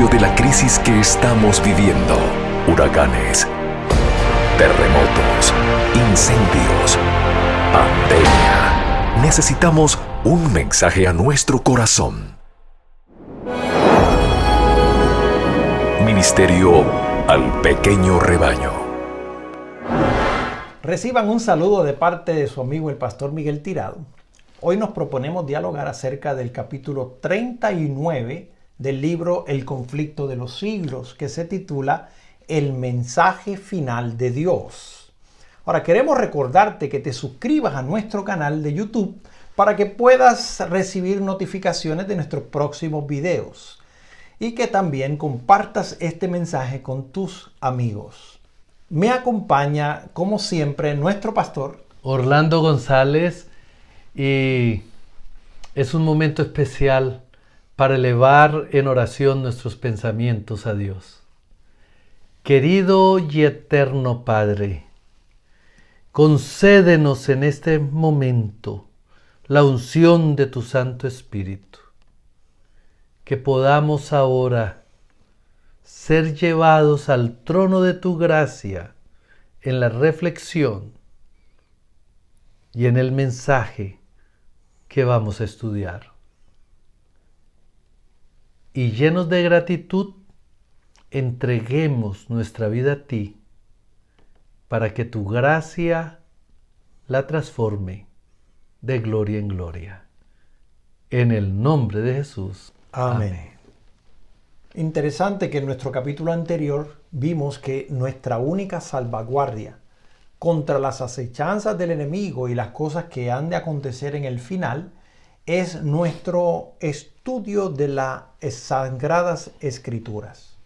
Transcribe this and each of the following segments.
medio de la crisis que estamos viviendo, huracanes, terremotos, incendios, pandemia, necesitamos un mensaje a nuestro corazón. Ministerio al pequeño rebaño. Reciban un saludo de parte de su amigo el pastor Miguel Tirado. Hoy nos proponemos dialogar acerca del capítulo 39 del libro El conflicto de los siglos, que se titula El mensaje final de Dios. Ahora, queremos recordarte que te suscribas a nuestro canal de YouTube para que puedas recibir notificaciones de nuestros próximos videos y que también compartas este mensaje con tus amigos. Me acompaña, como siempre, nuestro pastor Orlando González, y es un momento especial para elevar en oración nuestros pensamientos a Dios. Querido y eterno Padre, concédenos en este momento la unción de tu Santo Espíritu, que podamos ahora ser llevados al trono de tu gracia en la reflexión y en el mensaje que vamos a estudiar. Y llenos de gratitud, entreguemos nuestra vida a ti para que tu gracia la transforme de gloria en gloria. En el nombre de Jesús. Amén. Interesante que en nuestro capítulo anterior vimos que nuestra única salvaguardia contra las acechanzas del enemigo y las cosas que han de acontecer en el final es nuestro estudio de las Sagradas Escrituras.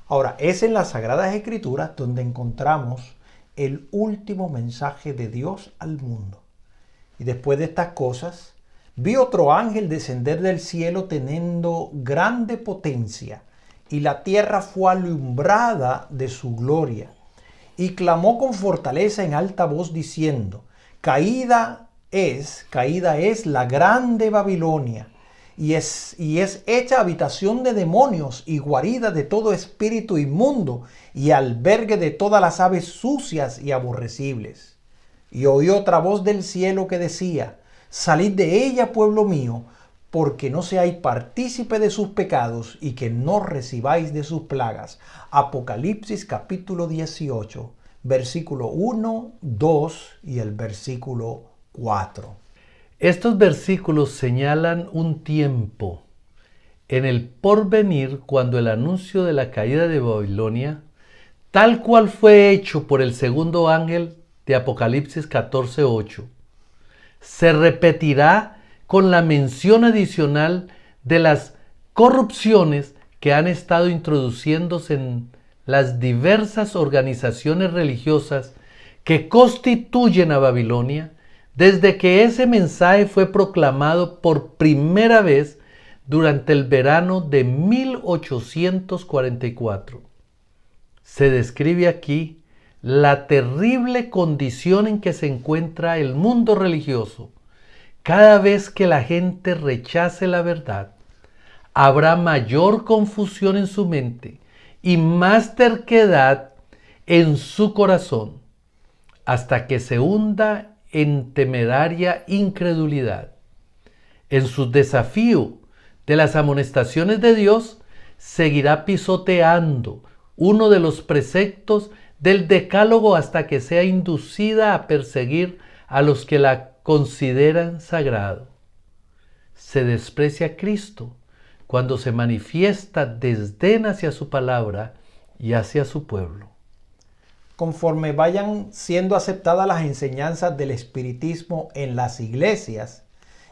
Ahora, es en las Sagradas Escrituras donde encontramos el último mensaje de Dios al mundo. Y después de estas cosas, vi otro ángel descender del cielo teniendo grande potencia, y la tierra fue alumbrada de su gloria. Y clamó con fortaleza en alta voz diciendo: caída es la grande Babilonia, y es hecha habitación de demonios y guarida de todo espíritu inmundo y albergue de todas las aves sucias y aborrecibles. Y oí otra voz del cielo que decía: salid de ella, pueblo mío, porque no seáis partícipe de sus pecados y que no recibáis de sus plagas. Apocalipsis capítulo 18, versículo 1, 2 y el versículo 4. Estos versículos señalan un tiempo en el porvenir cuando el anuncio de la caída de Babilonia, tal cual fue hecho por el segundo ángel de Apocalipsis 14:8, se repetirá con la mención adicional de las corrupciones que han estado introduciéndose en las diversas organizaciones religiosas que constituyen a Babilonia desde que ese mensaje fue proclamado por primera vez durante el verano de 1844. Se describe aquí la terrible condición en que se encuentra el mundo religioso. Cada vez que la gente rechace la verdad, habrá mayor confusión en su mente y más terquedad en su corazón, hasta que se hunda en temeraria incredulidad. En su desafío de las amonestaciones de Dios, seguirá pisoteando uno de los preceptos del Decálogo hasta que sea inducida a perseguir a los que la consideran sagrado. Se desprecia a Cristo cuando se manifiesta desdén hacia su palabra y hacia su pueblo. Conforme vayan siendo aceptadas las enseñanzas del espiritismo en las iglesias,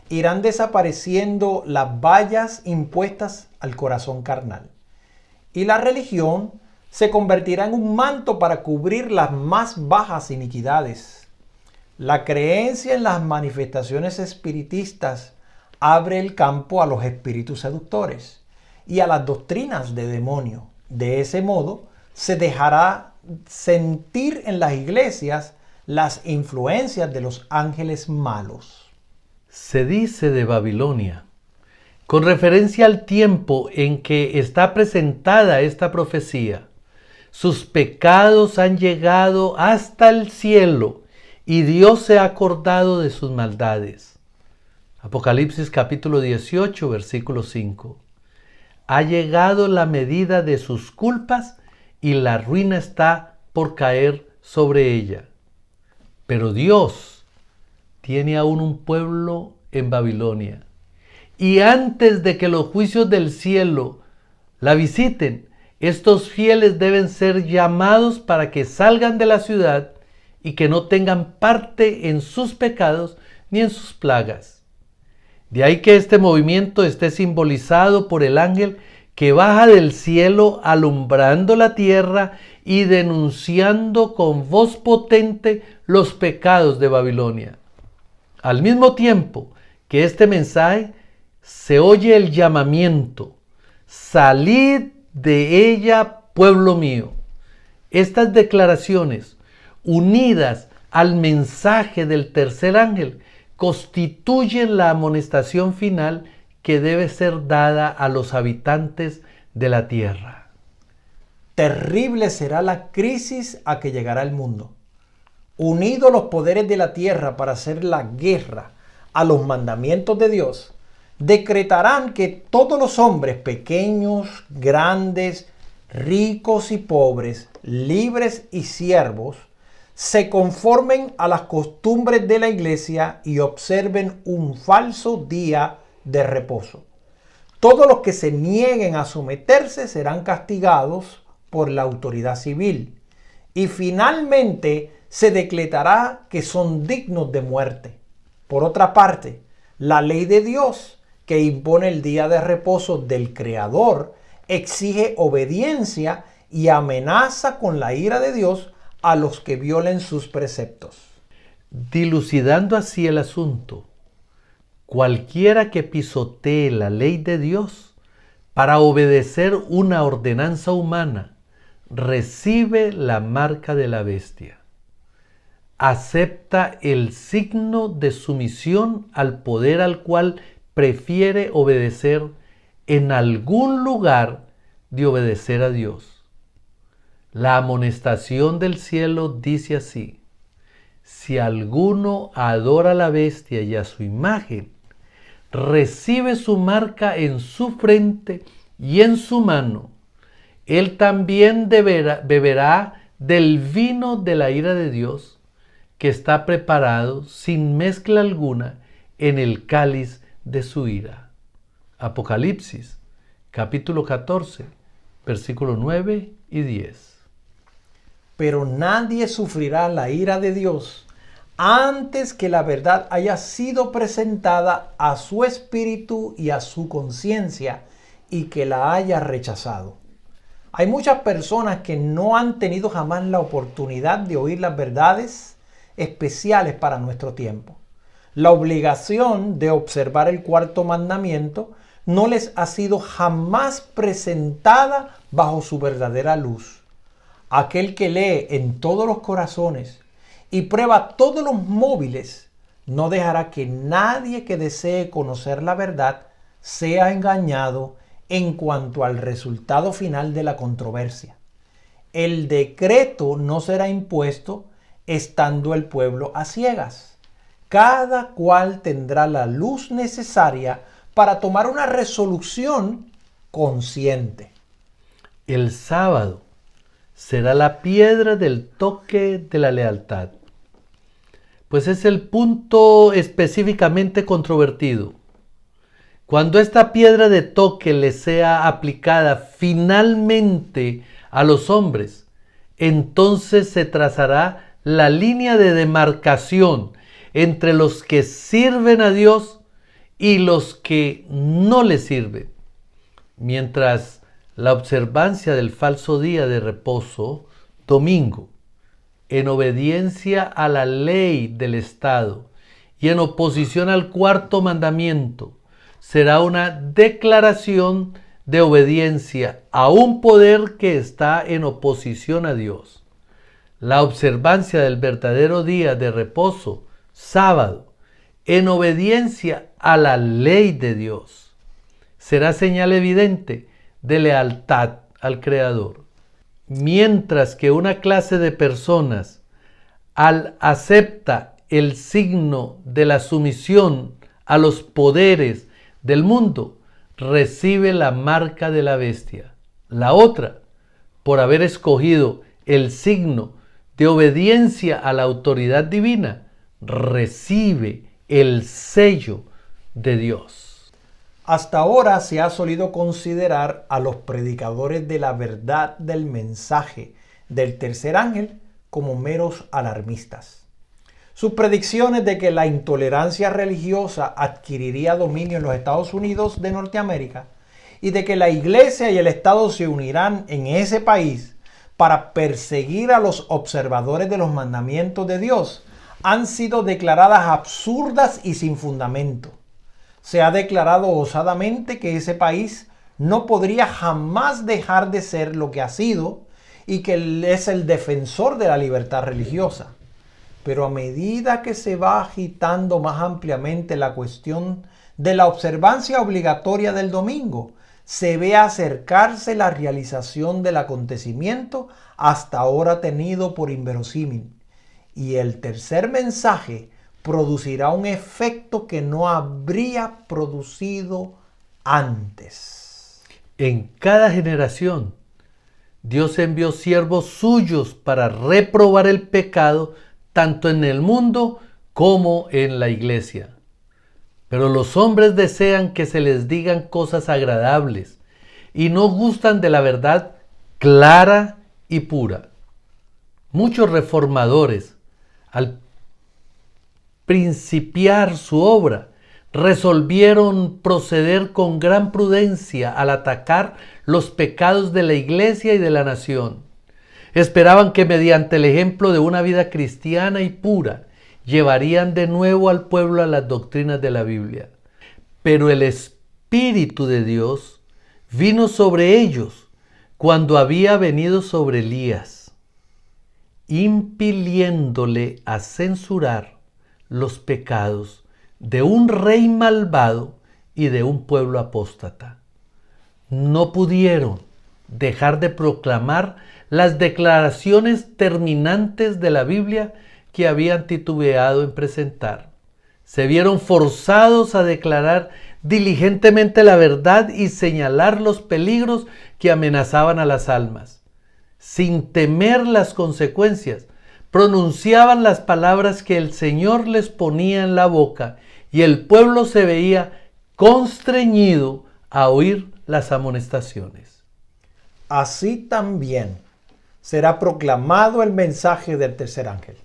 irán desapareciendo las vallas impuestas al corazón carnal, y la religión se convertirá en un manto para cubrir las más bajas iniquidades. La creencia en las manifestaciones espiritistas abre el campo a los espíritus seductores y a las doctrinas de demonio. De ese modo, se dejará sentir en las iglesias las influencias de los ángeles malos. Se dice de Babilonia Con referencia al tiempo en que está presentada esta profecía, sus pecados han llegado hasta el cielo y Dios se ha acordado de sus maldades. Apocalipsis capítulo 18, versículo 5. Ha llegado la medida de sus culpas y la ruina está por caer sobre ella. Pero Dios tiene aún un pueblo en Babilonia. Y antes de que los juicios del cielo la visiten, estos fieles deben ser llamados para que salgan de la ciudad y que no tengan parte en sus pecados ni en sus plagas. De ahí que este movimiento esté simbolizado por el ángel que baja del cielo alumbrando la tierra y denunciando con voz potente los pecados de Babilonia. Al mismo tiempo que este mensaje se oye el llamamiento: salid de ella, pueblo mío. Estas declaraciones, unidas al mensaje del tercer ángel, constituyen la amonestación final que debe ser dada a los habitantes de la tierra. Terrible será la crisis a que llegará el mundo. Unidos los poderes de la tierra para hacer la guerra a los mandamientos de Dios, decretarán que todos los hombres, pequeños, grandes, ricos y pobres, libres y siervos, se conformen a las costumbres de la iglesia y observen un falso día de reposo. Todos los que se nieguen a someterse serán castigados por la autoridad civil y finalmente se decretará que son dignos de muerte. Por otra parte, la ley de Dios, que impone el día de reposo del Creador, exige obediencia y amenaza con la ira de Dios a los que violen sus preceptos. Dilucidando así el asunto, cualquiera que pisotee la ley de Dios para obedecer una ordenanza humana recibe la marca de la bestia. Acepta el signo de sumisión al poder al cual prefiere obedecer en algún lugar de obedecer a Dios. La amonestación del cielo dice así: si alguno adora a la bestia y a su imagen, recibe su marca en su frente y en su mano. Él también beberá del vino de la ira de Dios, que está preparado sin mezcla alguna en el cáliz de su ira. Apocalipsis, capítulo 14, versículos 9 y 10. Pero nadie sufrirá la ira de Dios antes que la verdad haya sido presentada a su espíritu y a su conciencia y que la haya rechazado. Hay muchas personas que no han tenido jamás la oportunidad de oír las verdades especiales para nuestro tiempo. La obligación de observar el cuarto mandamiento no les ha sido jamás presentada bajo su verdadera luz. Aquel que lee en todos los corazones y prueba todos los móviles no dejará que nadie que desee conocer la verdad sea engañado en cuanto al resultado final de la controversia. El decreto no será impuesto estando el pueblo a ciegas. Cada cual tendrá la luz necesaria para tomar una resolución consciente. El sábado será la piedra del toque de la lealtad, pues es el punto específicamente controvertido. Cuando esta piedra de toque le sea aplicada finalmente a los hombres, entonces se trazará la línea de demarcación entre los que sirven a Dios y los que no le sirven. Mientras la observancia del falso día de reposo, domingo, en obediencia a la ley del Estado y en oposición al cuarto mandamiento, será una declaración de obediencia a un poder que está en oposición a Dios. La observancia del verdadero día de reposo, sábado, en obediencia a la ley de Dios, será señal evidente de lealtad al Creador. Mientras que una clase de personas, al acepta el signo de la sumisión a los poderes del mundo, recibe la marca de la bestia. La otra, por haber escogido el signo de obediencia a la autoridad divina, recibe el sello de Dios. Hasta ahora se ha solido considerar a los predicadores de la verdad del mensaje del tercer ángel como meros alarmistas. Sus predicciones de que la intolerancia religiosa adquiriría dominio en los Estados Unidos de Norteamérica y de que la iglesia y el Estado se unirán en ese país para perseguir a los observadores de los mandamientos de Dios han sido declaradas absurdas y sin fundamento. Se ha declarado osadamente que ese país no podría jamás dejar de ser lo que ha sido y que es el defensor de la libertad religiosa. Pero a medida que se va agitando más ampliamente la cuestión de la observancia obligatoria del domingo, se ve acercarse la realización del acontecimiento hasta ahora tenido por inverosímil. Y el tercer mensaje producirá un efecto que no habría producido antes. En cada generación, Dios envió siervos suyos para reprobar el pecado tanto en el mundo como en la iglesia. Pero los hombres desean que se les digan cosas agradables y no gustan de la verdad clara y pura. Muchos reformadores, al principiar su obra, resolvieron proceder con gran prudencia al atacar los pecados de la iglesia y de la nación. Esperaban que mediante el ejemplo de una vida cristiana y pura, llevarían de nuevo al pueblo a las doctrinas de la Biblia. Pero el Espíritu de Dios vino sobre ellos cuando había venido sobre Elías, impeliéndole a censurar los pecados de un rey malvado y de un pueblo apóstata. No pudieron dejar de proclamar las declaraciones terminantes de la Biblia que habían titubeado en presentar. Se vieron forzados a declarar diligentemente la verdad y señalar los peligros que amenazaban a las almas. Sin temer las consecuencias, pronunciaban las palabras que el Señor les ponía en la boca y el pueblo se veía constreñido a oír las amonestaciones. Así también será proclamado el mensaje del tercer ángel.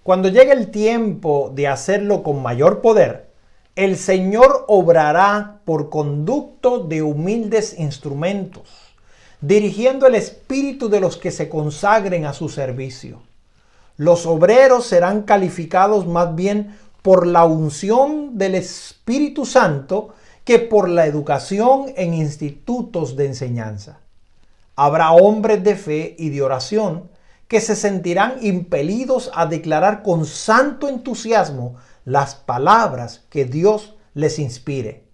Cuando llegue el tiempo de hacerlo con mayor poder, el Señor obrará por conducto de humildes instrumentos, dirigiendo el espíritu de los que se consagren a su servicio. Los obreros serán calificados más bien por la unción del Espíritu Santo que por la educación en institutos de enseñanza. Habrá hombres de fe y de oración que se sentirán impelidos a declarar con santo entusiasmo las palabras que Dios les inspire.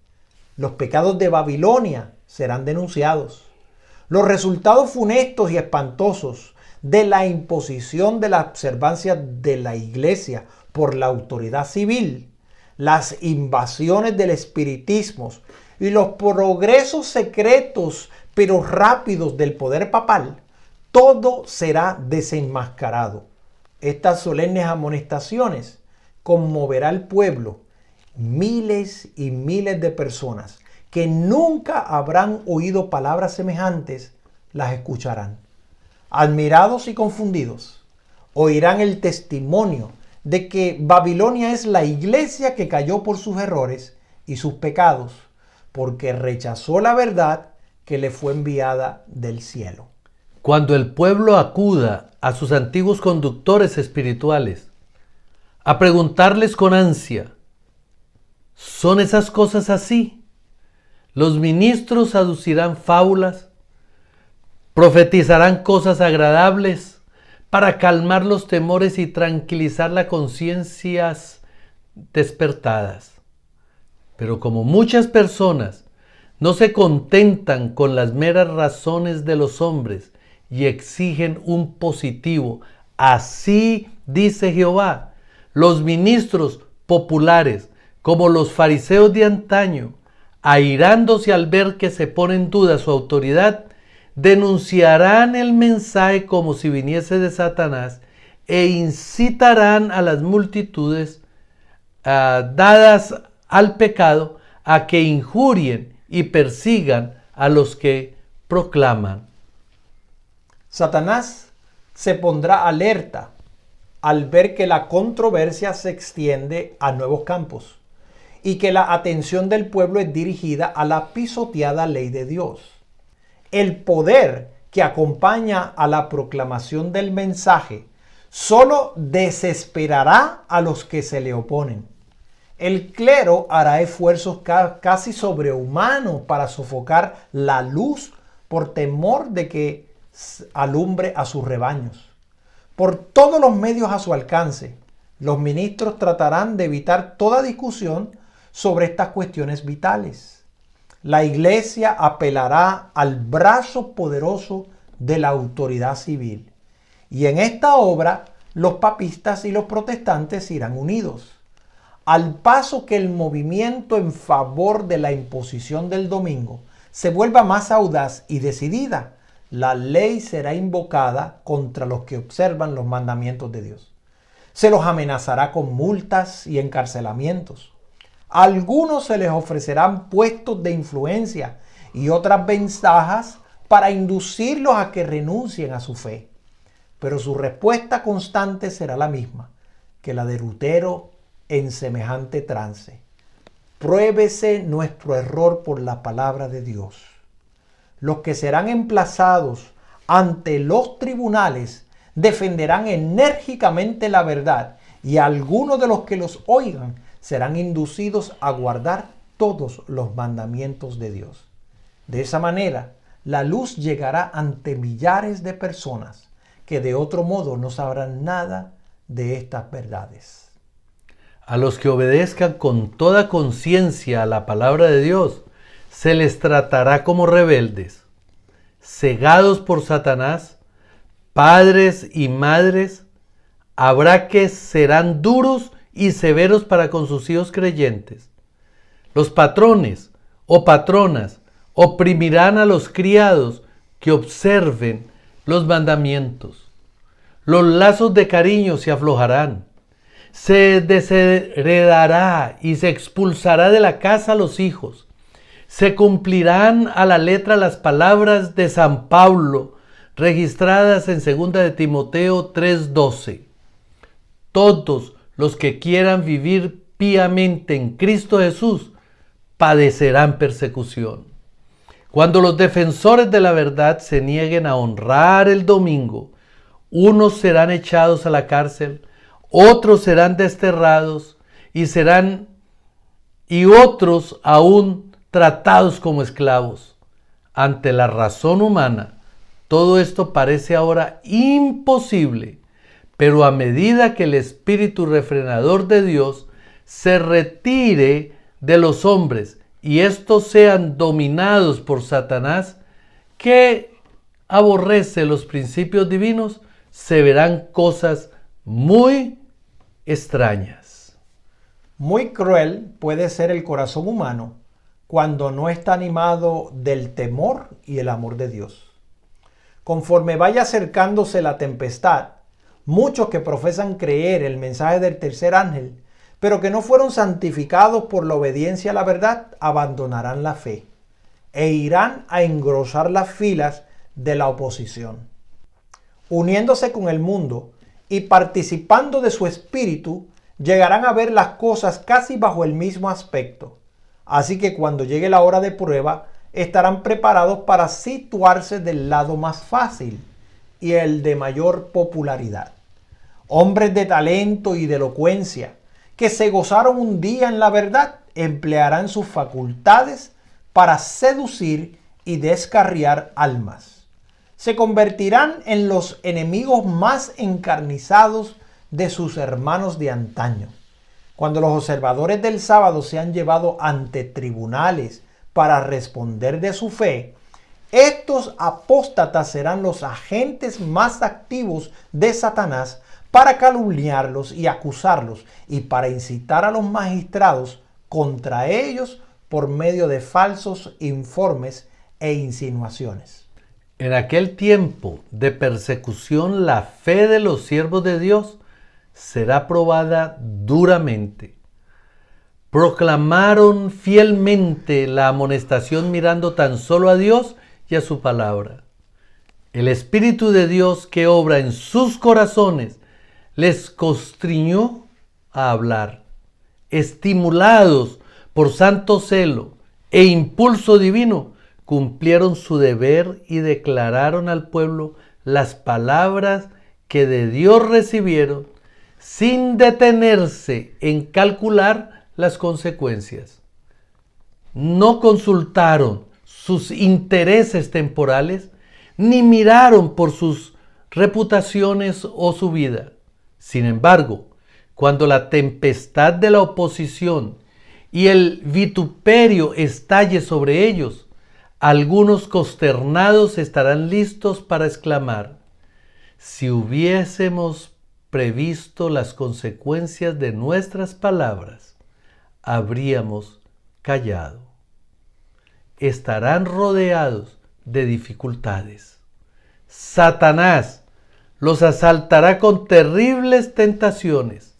Los pecados de Babilonia serán denunciados. Los resultados funestos y espantosos de la imposición de la observancia de la iglesia por la autoridad civil, las invasiones del espiritismo y los progresos secretos pero rápidos del poder papal, todo será desenmascarado. Estas solemnes amonestaciones conmoverá al pueblo. Miles y miles de personas que nunca habrán oído palabras semejantes las escucharán. Admirados y confundidos, oirán el testimonio de que Babilonia es la iglesia que cayó por sus errores y sus pecados, porque rechazó la verdad que le fue enviada del cielo. Cuando el pueblo acuda a sus antiguos conductores espirituales a preguntarles con ansia, ¿son esas cosas así? Los ministros aducirán fábulas, profetizarán cosas agradables para calmar los temores y tranquilizar las conciencias despertadas. Pero como muchas personas No se contentan con las meras razones de los hombres y exigen un positivo. Así dice Jehová. Los ministros populares, como los fariseos de antaño, airándose al ver que se pone en duda su autoridad, denunciarán el mensaje como si viniese de Satanás e incitarán a las multitudes dadas al pecado a que injurien y persigan a los que proclaman. Satanás se pondrá alerta al ver que la controversia se extiende a nuevos campos y que la atención del pueblo es dirigida a la pisoteada ley de Dios. El poder que acompaña a la proclamación del mensaje solo desesperará a los que se le oponen. El clero hará esfuerzos casi sobrehumanos para sofocar la luz por temor de que alumbre a sus rebaños. Por todos los medios a su alcance, los ministros tratarán de evitar toda discusión sobre estas cuestiones vitales. La iglesia apelará al brazo poderoso de la autoridad civil. Y en esta obra, los papistas y los protestantes irán unidos. Al paso que el movimiento en favor de la imposición del domingo se vuelva más audaz y decidida, la ley será invocada contra los que observan los mandamientos de Dios. Se los amenazará con multas y encarcelamientos. A algunos se les ofrecerán puestos de influencia y otras ventajas para inducirlos a que renuncien a su fe. Pero su respuesta constante será la misma que la de Lutero en semejante trance. Pruébese nuestro error por la palabra de Dios. Los que serán emplazados ante los tribunales defenderán enérgicamente la verdad y algunos de los que los oigan serán inducidos a guardar todos los mandamientos de Dios. De esa manera, la luz llegará ante millares de personas que de otro modo no sabrán nada de estas verdades. A los que obedezcan con toda conciencia a la palabra de Dios, se les tratará como rebeldes, cegados por Satanás, padres y madres. Habrá que serán duros y severos para con sus hijos creyentes. Los patrones o patronas oprimirán a los criados que observen los mandamientos. Los lazos de cariño se aflojarán. Se desheredará y se expulsará de la casa a los hijos. Se cumplirán a la letra las palabras de San Pablo, registradas en 2 de Timoteo 3:12. Todos los que quieran vivir piamente en Cristo Jesús padecerán persecución. Cuando los defensores de la verdad se nieguen a honrar el domingo, unos serán echados a la cárcel, otros serán desterrados y otros aún tratados como esclavos. Ante la razón humana, todo esto parece ahora imposible, pero a medida que el espíritu refrenador de Dios se retire de los hombres y estos sean dominados por Satanás, que aborrece los principios divinos, se verán cosas muy extrañas. Muy cruel puede ser el corazón humano cuando no está animado del temor y el amor de Dios. Conforme vaya acercándose la tempestad, muchos que profesan creer el mensaje del tercer ángel, pero que no fueron santificados por la obediencia a la verdad, abandonarán la fe e irán a engrosar las filas de la oposición. Uniéndose con el mundo y participando de su espíritu, llegarán a ver las cosas casi bajo el mismo aspecto. Así que cuando llegue la hora de prueba, estarán preparados para situarse del lado más fácil y el de mayor popularidad. Hombres de talento y de elocuencia, que se gozaron un día en la verdad, emplearán sus facultades para seducir y descarriar almas. Se convertirán en los enemigos más encarnizados de sus hermanos de antaño. Cuando los observadores del sábado sean llevados ante tribunales para responder de su fe, estos apóstatas serán los agentes más activos de Satanás para calumniarlos y acusarlos y para incitar a los magistrados contra ellos por medio de falsos informes e insinuaciones. En aquel tiempo de persecución, la fe de los siervos de Dios será probada duramente. Proclamaron fielmente la amonestación mirando tan solo a Dios y a su palabra. El Espíritu de Dios que obra en sus corazones les constriñó a hablar, estimulados por santo celo e impulso divino, cumplieron su deber y declararon al pueblo las palabras que de Dios recibieron, sin detenerse en calcular las consecuencias. No consultaron sus intereses temporales, ni miraron por sus reputaciones o su vida. Sin embargo, cuando la tempestad de la oposición y el vituperio estalle sobre ellos, algunos consternados estarán listos para exclamar: si hubiésemos previsto las consecuencias de nuestras palabras, habríamos callado. Estarán rodeados de dificultades. Satanás los asaltará con terribles tentaciones.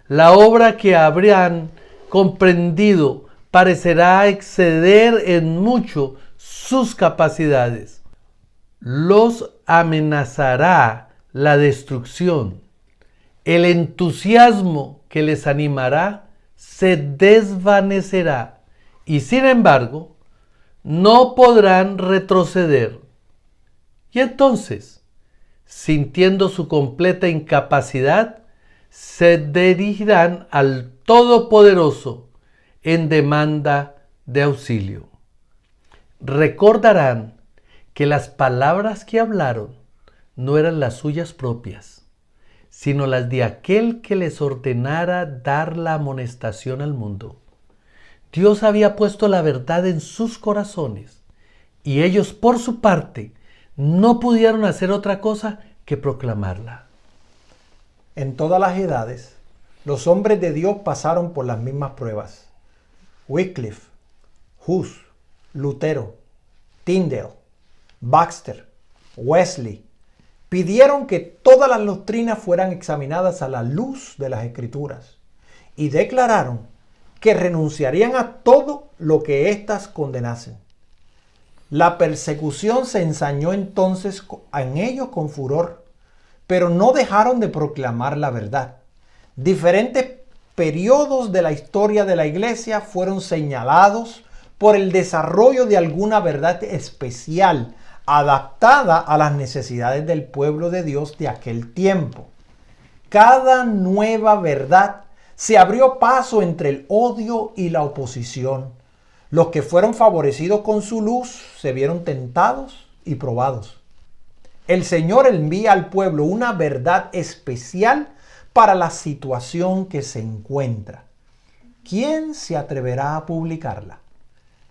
La obra que habrán comprendido parecerá exceder en mucho sus capacidades. Los amenazará la destrucción. El entusiasmo que les animará se desvanecerá y, sin embargo, no podrán retroceder. Y entonces, sintiendo su completa incapacidad, se dirigirán al Todopoderoso en demanda de auxilio. Recordarán que las palabras que hablaron no eran las suyas propias, sino las de aquel que les ordenara dar la amonestación al mundo. Dios había puesto la verdad en sus corazones y ellos, por su parte, no pudieron hacer otra cosa que proclamarla. En todas las edades, los hombres de Dios pasaron por las mismas pruebas. Wycliffe, Hus, Lutero, Tyndale, Baxter, Wesley, pidieron que todas las doctrinas fueran examinadas a la luz de las Escrituras y declararon que renunciarían a todo lo que éstas condenasen. La persecución se ensañó entonces en ellos con furor, pero no dejaron de proclamar la verdad. Diferentes periodos de la historia de la Iglesia fueron señalados por el desarrollo de alguna verdad especial, adaptada a las necesidades del pueblo de Dios de aquel tiempo. Cada nueva verdad se abrió paso entre el odio y la oposición. Los que fueron favorecidos con su luz se vieron tentados y probados. El Señor envía al pueblo una verdad especial para la situación que se encuentra. ¿Quién se atreverá a publicarla?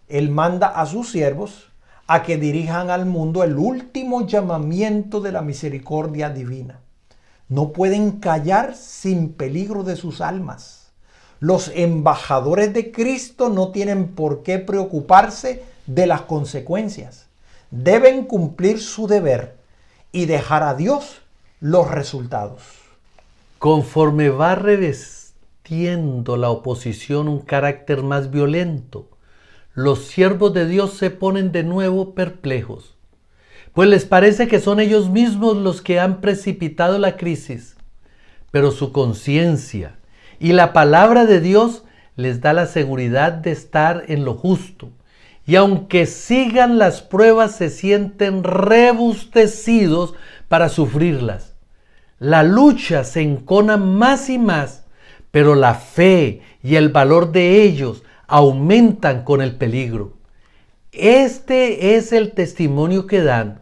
Él manda a sus siervos a que dirijan al mundo el último llamamiento de la misericordia divina. No pueden callar sin peligro de sus almas. Los embajadores de Cristo no tienen por qué preocuparse de las consecuencias. Deben cumplir su deber y dejar a Dios los resultados. Conforme va revestiendo la oposición un carácter más violento, los siervos de Dios se ponen de nuevo perplejos, pues les parece que son ellos mismos los que han precipitado la crisis, pero su conciencia y la palabra de Dios les da la seguridad de estar en lo justo, y aunque sigan las pruebas se sienten rebustecidos para sufrirlas. La lucha se encona más y más, pero la fe y el valor de ellos aumentan con el peligro. Este es el testimonio que dan.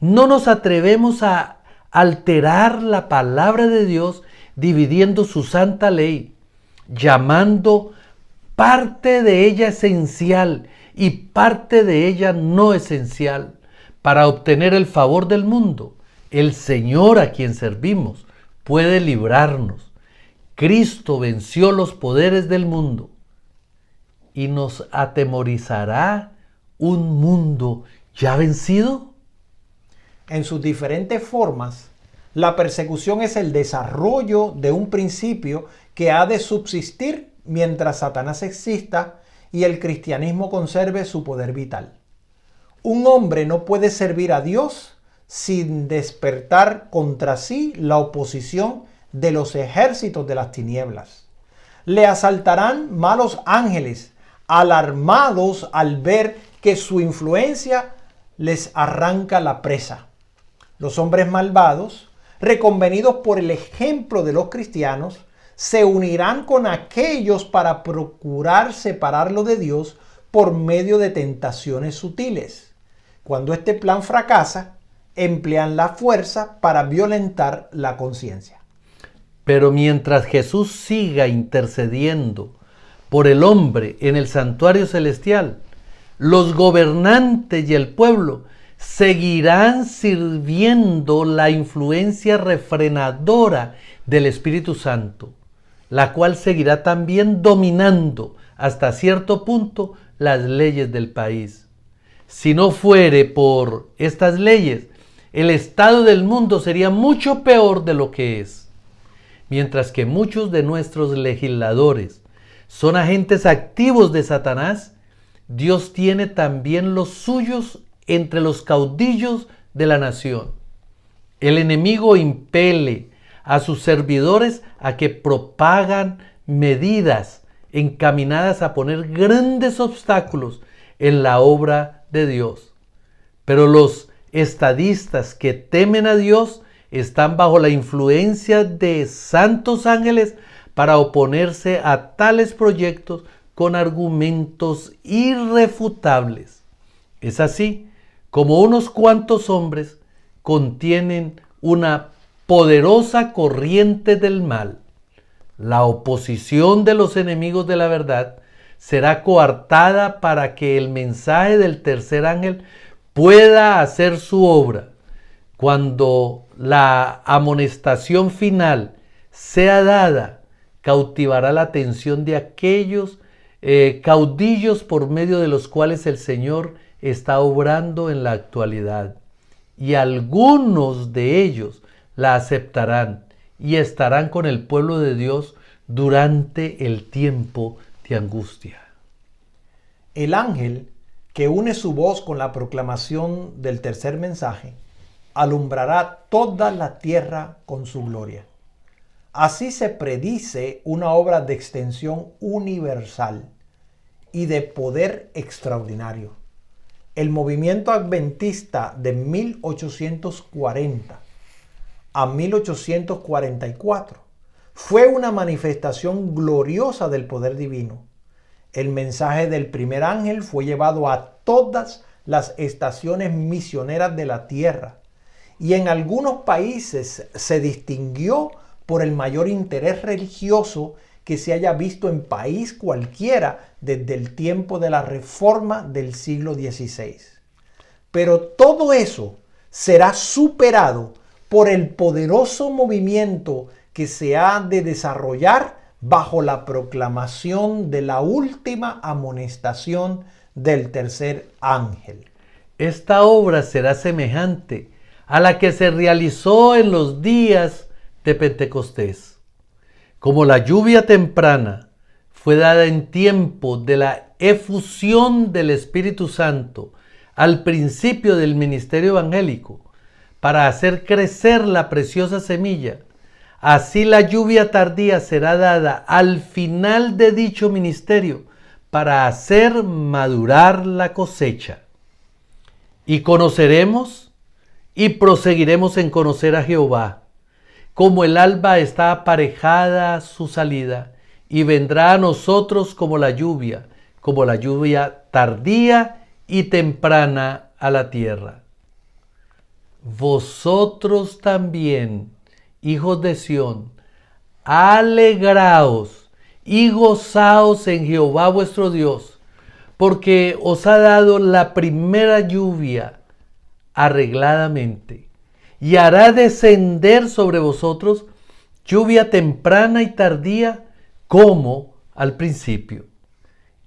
No nos atrevemos a alterar la palabra de Dios dividiendo su santa ley, llamando parte de ella esencial y parte de ella no esencial para obtener el favor del mundo, el Señor a quien servimos puede librarnos. Cristo venció los poderes del mundo y nos atemorizará un mundo ya vencido. En sus diferentes formas, la persecución es el desarrollo de un principio que ha de subsistir mientras Satanás exista y el cristianismo conserve su poder vital. Un hombre no puede servir a Dios sin despertar contra sí la oposición de los ejércitos de las tinieblas. Le asaltarán malos ángeles, alarmados al ver que su influencia les arranca la presa. Los hombres malvados, reconvenidos por el ejemplo de los cristianos, se unirán con aquellos para procurar separarlo de Dios por medio de tentaciones sutiles. Cuando este plan fracasa, emplean la fuerza para violentar la conciencia. Pero mientras Jesús siga intercediendo por el hombre en el santuario celestial, los gobernantes y el pueblo seguirán sirviendo la influencia refrenadora del Espíritu Santo, la cual seguirá también dominando hasta cierto punto las leyes del país. Si no fuere por estas leyes, el estado del mundo sería mucho peor de lo que es. Mientras que muchos de nuestros legisladores son agentes activos de Satanás, Dios tiene también los suyos entre los caudillos de la nación. El enemigo impele a sus servidores a que propagan medidas encaminadas a poner grandes obstáculos en la obra de Dios. Pero los estadistas que temen a Dios están bajo la influencia de santos ángeles para oponerse a tales proyectos con argumentos irrefutables. Es así como unos cuantos hombres contienen una poderosa corriente del mal. La oposición de los enemigos de la verdad será coartada para que el mensaje del tercer ángel pueda hacer su obra. Cuando la amonestación final sea dada, cautivará la atención de aquellos caudillos por medio de los cuales el Señor está obrando en la actualidad. Y algunos de ellos la aceptarán y estarán con el pueblo de Dios durante el tiempo de angustia. El ángel que une su voz con la proclamación del tercer mensaje alumbrará toda la tierra con su gloria. Así se predice una obra de extensión universal y de poder extraordinario. El movimiento adventista de 1840 a 1844 fue una manifestación gloriosa del poder divino. El mensaje del primer ángel fue llevado a todas las estaciones misioneras de la tierra y en algunos países se distinguió por el mayor interés religioso que se haya visto en país cualquiera desde el tiempo de la Reforma del siglo XVI. Pero todo eso será superado por el poderoso movimiento que se ha de desarrollar bajo la proclamación de la última amonestación del tercer ángel. Esta obra será semejante a la que se realizó en los días de Pentecostés. Como la lluvia temprana fue dada en tiempo de la efusión del Espíritu Santo al principio del ministerio evangélico para hacer crecer la preciosa semilla, así la lluvia tardía será dada al final de dicho ministerio para hacer madurar la cosecha. Y conoceremos y proseguiremos en conocer a Jehová, como el alba está aparejada a su salida, y vendrá a nosotros como la lluvia tardía y temprana a la tierra. Vosotros también, hijos de Sión, alegraos y gozaos en Jehová vuestro Dios, porque os ha dado la primera lluvia arregladamente, y hará descender sobre vosotros lluvia temprana y tardía como al principio.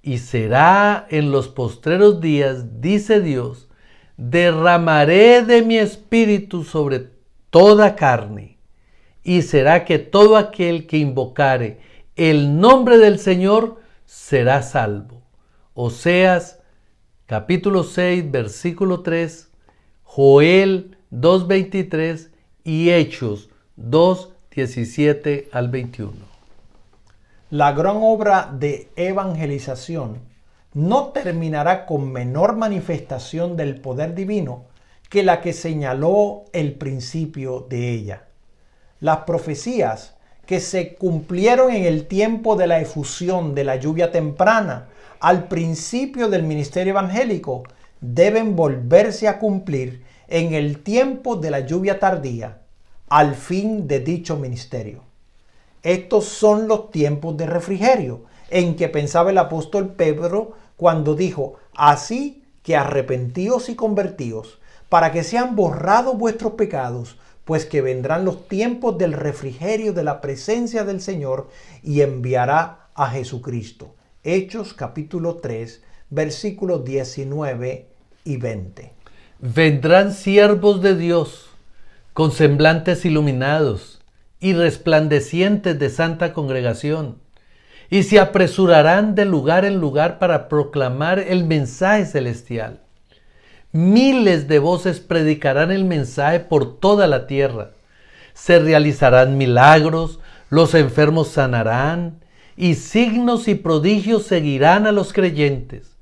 Y será en los postreros días, dice Dios, derramaré de mi espíritu sobre toda carne, y será que todo aquel que invocare el nombre del Señor será salvo. Oseas capítulo 6, versículo 3, Joel 2:23 y Hechos 2:17 al 21. La gran obra de evangelización no terminará con menor manifestación del poder divino que la que señaló el principio de ella. Las profecías que se cumplieron en el tiempo de la efusión de la lluvia temprana al principio del ministerio evangélico deben volverse a cumplir en el tiempo de la lluvia tardía al fin de dicho ministerio. Estos son los tiempos de refrigerio en que pensaba el apóstol Pedro cuando dijo: así que arrepentíos y convertíos, para que sean borrados vuestros pecados, pues que vendrán los tiempos del refrigerio de la presencia del Señor, y enviará a Jesucristo. Hechos capítulo 3, versículos 19 y 20. Vendrán siervos de Dios con semblantes iluminados y resplandecientes de santa congregación, y se apresurarán de lugar en lugar para proclamar el mensaje celestial. Miles de voces predicarán el mensaje por toda la tierra. Se realizarán milagros, los enfermos sanarán, y signos y prodigios seguirán a los creyentes.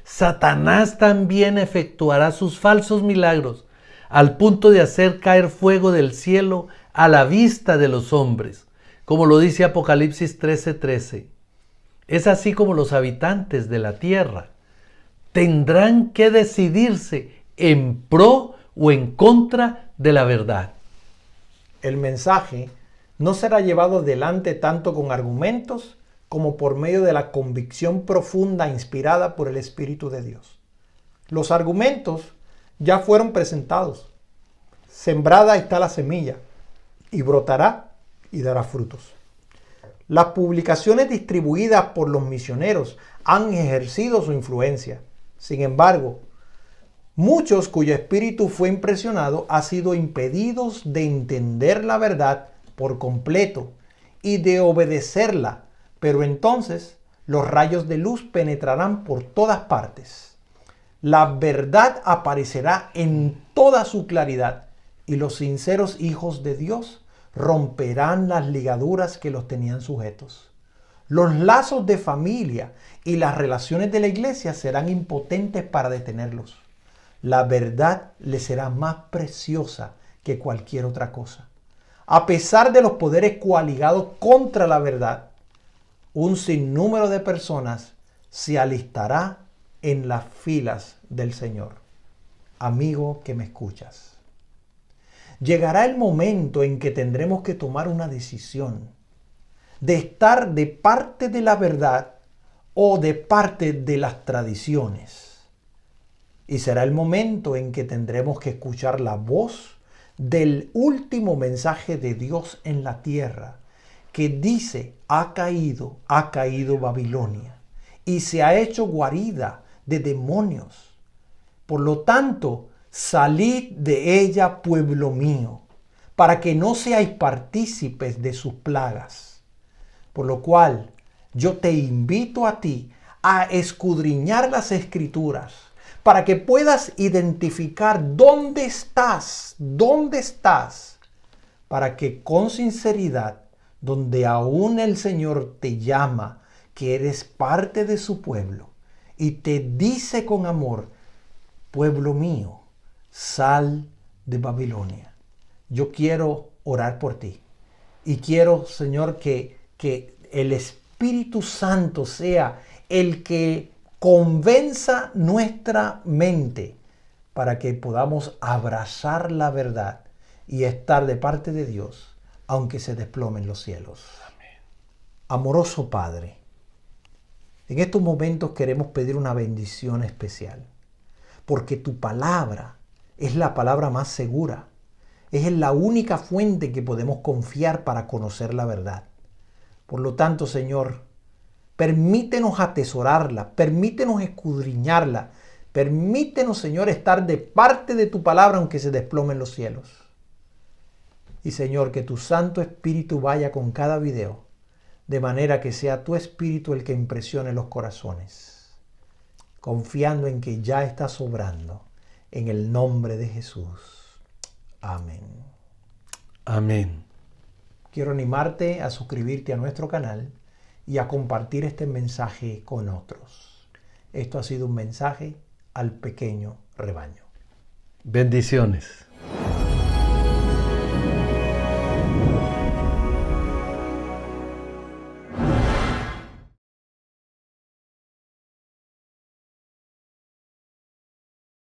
Satanás también efectuará sus falsos milagros, al punto de hacer caer fuego del cielo a la vista de los hombres, como lo dice Apocalipsis 13:13. Es así como los habitantes de la tierra tendrán que decidirse en pro o en contra de la verdad. El mensaje no será llevado adelante tanto con argumentos como por medio de la convicción profunda inspirada por el Espíritu de Dios. Los argumentos ya fueron presentados. Sembrada está la semilla, y brotará y dará frutos. Las publicaciones distribuidas por los misioneros han ejercido su influencia. Sin embargo, muchos cuyo espíritu fue impresionado han sido impedidos de entender la verdad por completo y de obedecerla, pero entonces los rayos de luz penetrarán por todas partes. La verdad aparecerá en toda su claridad, y los sinceros hijos de Dios romperán las ligaduras que los tenían sujetos. Los lazos de familia y las relaciones de la iglesia serán impotentes para detenerlos. La verdad les será más preciosa que cualquier otra cosa. A pesar de los poderes coaligados contra la verdad, un sinnúmero de personas se alistará en las filas del Señor. Amigo que me escuchas, llegará el momento en que tendremos que tomar una decisión de estar de parte de la verdad o de parte de las tradiciones. Y será el momento en que tendremos que escuchar la voz del último mensaje de Dios en la tierra, que dice: ha caído Babilonia, y se ha hecho guarida de demonios. Por lo tanto, salid de ella, pueblo mío, para que no seáis partícipes de sus plagas. Por lo cual, yo te invito a ti a escudriñar las Escrituras, para que puedas identificar dónde estás, para que con sinceridad, donde aún el Señor te llama, que eres parte de su pueblo, y te dice con amor: pueblo mío, sal de Babilonia. Yo quiero orar por ti, y quiero, Señor, que el Espíritu Santo sea el que convenza nuestra mente para que podamos abrazar la verdad y estar de parte de Dios, aunque se desplomen los cielos. Amén. Amoroso Padre, En estos momentos queremos pedir una bendición especial, porque tu palabra es la palabra más segura. Es la única fuente que podemos confiar para conocer la verdad. Por lo tanto, Señor, permítenos atesorarla, permítenos escudriñarla, permítenos, Señor, estar de parte de tu palabra aunque se desplomen los cielos. Y, Señor, que tu Santo Espíritu vaya con cada video, de manera que sea tu Espíritu el que impresione los corazones, confiando en que ya estás obrando, en el nombre de Jesús. Amén. Amén. Quiero animarte a suscribirte a nuestro canal y a compartir este mensaje con otros. Esto ha sido un mensaje al pequeño rebaño. Bendiciones.